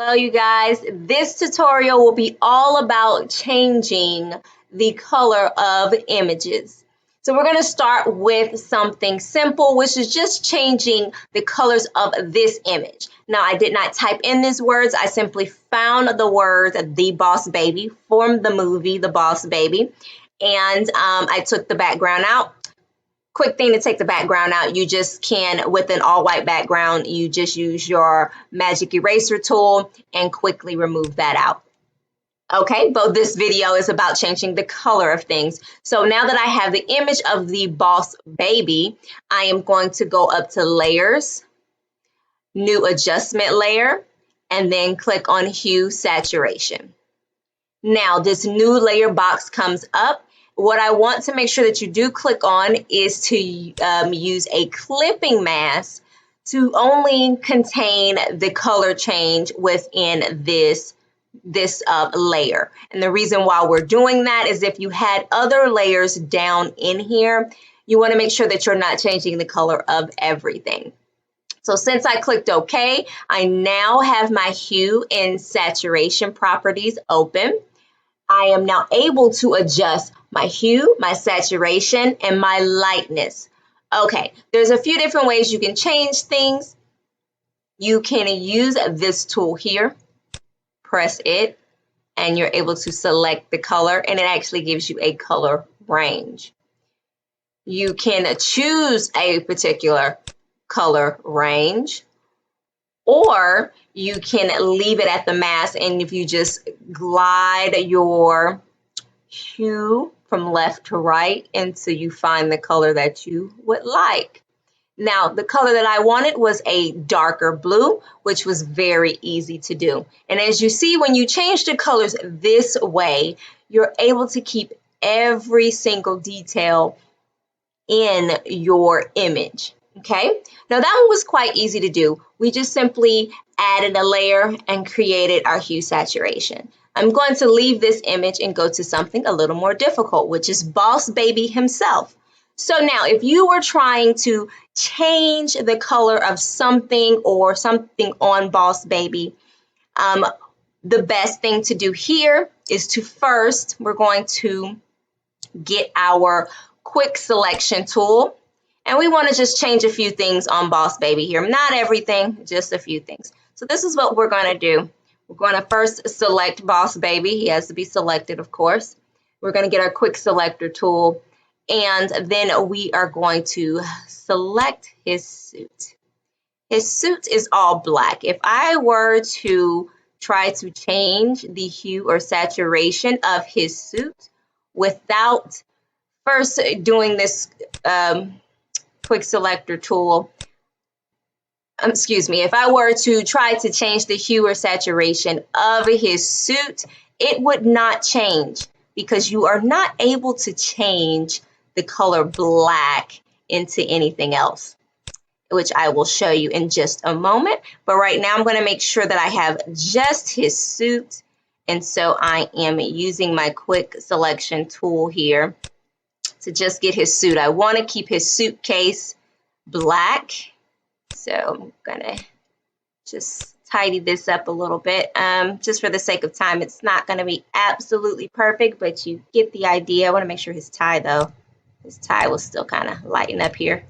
Well, you guys, this tutorial will be all about changing the color of images. So we're going to start with something simple, which is just changing the colors of this image. Now, I did not type in these words. I simply found the words "The Boss Baby" from the movie The Boss Baby, and I took the background out. Quick thing to take the background out, you just can, with an all white background, you just use your magic eraser tool and quickly remove that out. Okay, but this video is about changing the color of things. So now that I have the image of the Boss Baby, I am going to go up to Layers, New Adjustment Layer, and then click on Hue Saturation. Now this new layer box comes up. What I want to make sure that you do click on is to use a clipping mask to only contain the color change within this layer. And the reason why we're doing that is if you had other layers down in here, you want to make sure that you're not changing the color of everything. So since I clicked OK, I now have my hue and saturation properties open. I am now able to adjust my hue, my saturation, and my lightness. Okay, there's a few different ways you can change things. You can use this tool here, press it, and you're able to select the color, and it actually gives you a color range. You can choose a particular color range, or you can leave it at the mask, and if you just glide your hue from left to right until you find the color that you would like. Now, the color that I wanted was a darker blue, which was very easy to do. And as you see, when you change the colors this way, you're able to keep every single detail in your image. Okay, now that one was quite easy to do. We just simply added a layer and created our hue saturation. I'm going to leave this image and go to something a little more difficult, which is Boss Baby himself. So now if you were trying to change the color of something or something on Boss Baby, the best thing to do here is to first, we're going to get our quick selection tool. And we want to just change a few things on Boss Baby here. Not everything, just a few things. So this is what we're going to do. We're going to first select Boss Baby. He has to be selected, of course. We're going to get our quick selector tool. And then we are going to select his suit. His suit is all black. If I were to try to change the hue or saturation of his suit without first doing this quick selector tool, if I were to try to change the hue or saturation of his suit, it would not change because you are not able to change the color black into anything else, which I will show you in just a moment. But right now I'm going to make sure that I have just his suit. And so I am using my quick selection tool here to just get his suit. I want to keep his suitcase black. So I'm gonna just tidy this up a little bit. Just for the sake of time, it's not gonna be absolutely perfect, but you get the idea. I wanna make sure his tie though, his tie will still kind of lighten up here.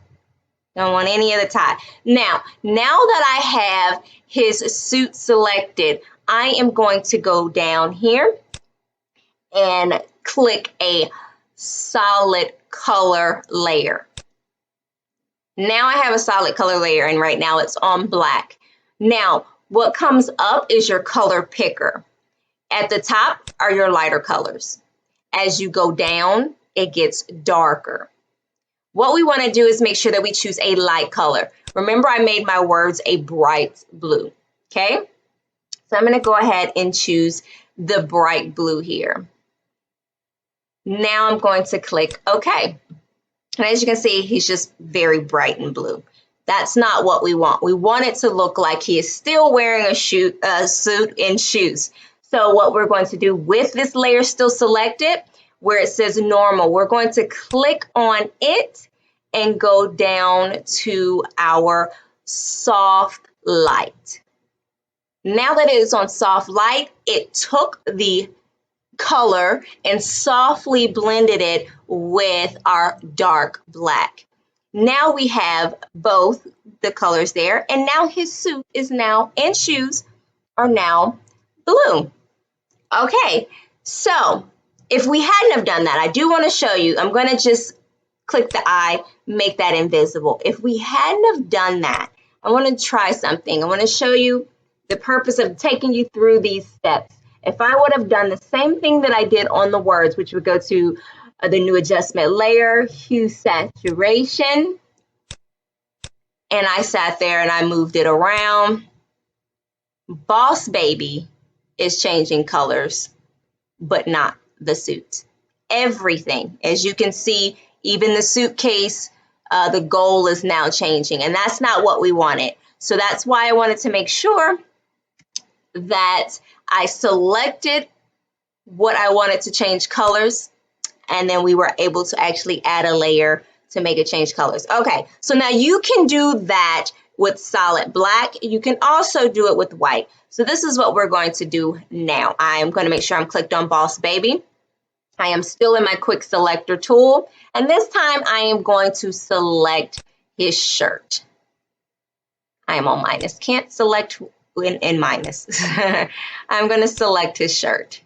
Don't want any of the tie. Now that I have his suit selected, I am going to go down here and click a solid color layer. Now I have a solid color layer, and right now it's on black. Now, what comes up is your color picker. At the top are your lighter colors. As you go down, it gets darker. What we want to do is make sure that we choose a light color. Remember, I made my words a bright blue, okay? So I'm going to go ahead and choose the bright blue here. Now I'm going to click OK. And as you can see, he's just very bright and blue. That's not what we want. We want it to look like he is still wearing a suit and shoes. So what we're going to do with this layer still selected, where it says normal, we're going to click on it and go down to our soft light. Now that it is on soft light, it took the color and softly blended it with our dark black. Now we have both the colors there, and now his suit is now, and shoes are now blue. Okay, so if we hadn't have done that, I do want to show you, I'm going to just click the eye, make that invisible. If we hadn't have done that, I want to try something. I want to show you the purpose of taking you through these steps. If I would have done the same thing that I did on the words, which would go to the new adjustment layer, Hue Saturation, and I sat there and I moved it around, Boss Baby is changing colors, but not the suit. Everything, as you can see, even the suitcase, the goal is now changing, and that's not what we wanted. So that's why I wanted to make sure that I selected what I wanted to change colors, and then we were able to actually add a layer to make it change colors. Okay, so now you can do that with solid black. You can also do it with white. So this is what we're going to do now. I am going to make sure I'm clicked on Boss Baby. I am still in my quick selector tool, and this time I am going to select his shirt. I am on minus, can't select in minus. I'm going to select his shirt,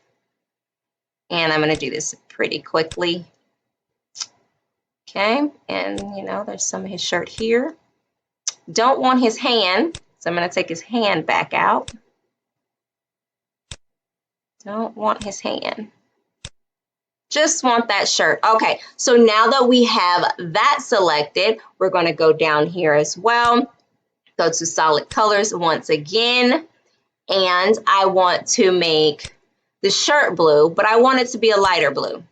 and I'm going to do this pretty quickly. Okay, and you know, there's some of his shirt here. Don't want his hand, so I'm going to take his hand back out. Don't want his hand. Just want that shirt. Okay, so now that we have that selected, we're going to go down here as well. Go to solid colors once again, and I want to make the shirt blue, but I want it to be a lighter blue.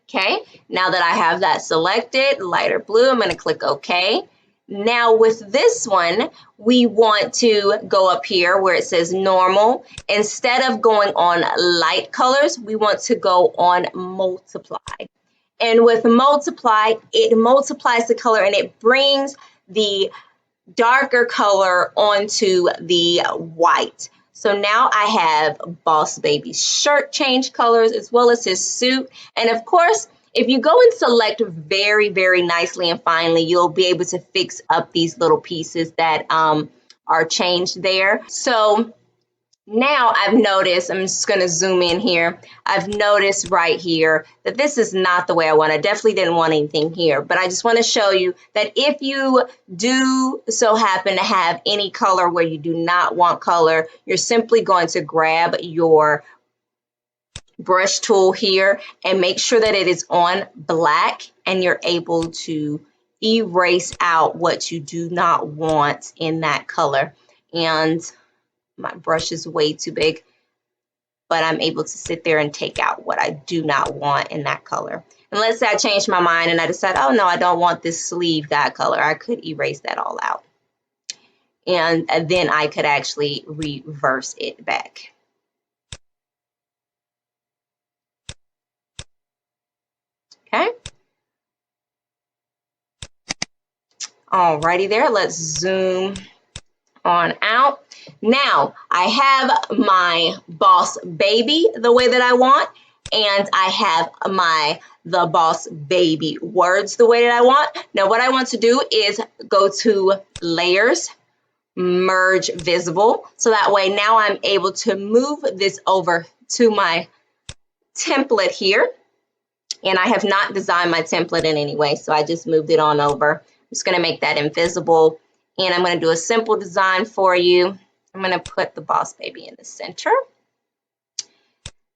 Okay, now that I have that selected, lighter blue, I'm going to click OK. Now with this one, we want to go up here where it says normal. Instead of going on light colors, we want to go on multiply. And with multiply, it multiplies the color and it brings the darker color onto the white. So now I have Boss Baby's shirt change colors as well as his suit. And of course, if you go and select very, very nicely and finely, you'll be able to fix up these little pieces that are changed there. So now I've noticed, I'm just going to zoom in here. I've noticed right here that this is not the way I want. I definitely didn't want anything here, but I just want to show you that if you do so happen to have any color where you do not want color, you're simply going to grab your brush tool here and make sure that it is on black, and you're able to erase out what you do not want in that color. And my brush is way too big, but I'm able to sit there and take out what I do not want in that color. And let's say I change my mind and I decide, oh no, I don't want this sleeve that color. I could erase that all out. And then I could actually reverse it back. Okay. Alrighty there, let's zoom on out. Now I have my Boss Baby the way that I want, and I have the Boss Baby words the way that I want. Now what I want to do is go to layers, merge visible, so that way now I'm able to move this over to my template here. And I have not designed my template in any way, so I just moved it on over. I'm just going to make that invisible, and I'm going to do a simple design for you. I'm going to put the Boss Baby in the center.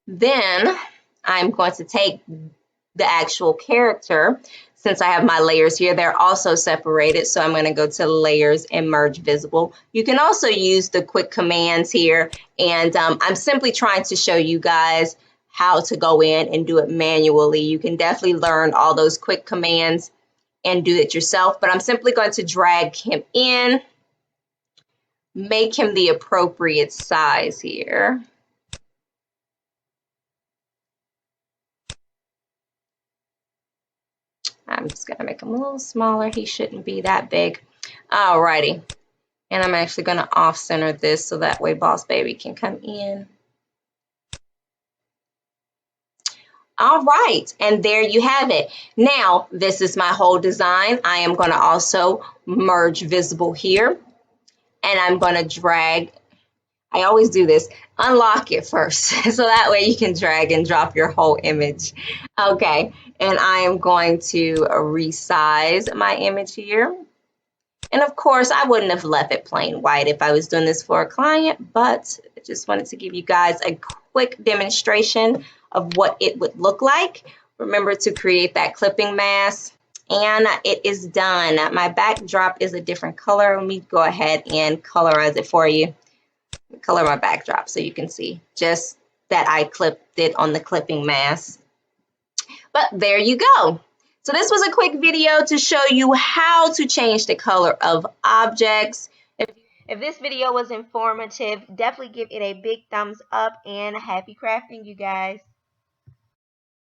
Then I'm going to take the actual character. Since I have my layers here, they're also separated, so I'm going to go to layers and merge visible. You can also use the quick commands here, and I'm simply trying to show you guys how to go in and do it manually. You can definitely learn all those quick commands and do it yourself, but I'm simply going to drag him in, make him the appropriate size here. I'm just going to make him a little smaller. He shouldn't be that big. Alrighty. And I'm actually going to off center this so that way Boss Baby can come in. All right, and there you have it. Now, this is my whole design. I am going to also merge visible here, and I'm going to drag. I always do this. Unlock it first, so that way you can drag and drop your whole image. Okay, and I am going to resize my image here. And of course, I wouldn't have left it plain white if I was doing this for a client, but I just wanted to give you guys a quick demonstration of what it would look like. Remember to create that clipping mask. And it is done. My backdrop is a different color. Let me go ahead and colorize it for you. Color my backdrop so you can see just that I clipped it on the clipping mask. But there you go. So this was a quick video to show you how to change the color of objects. If this video was informative, definitely give it a big thumbs up and happy crafting, you guys.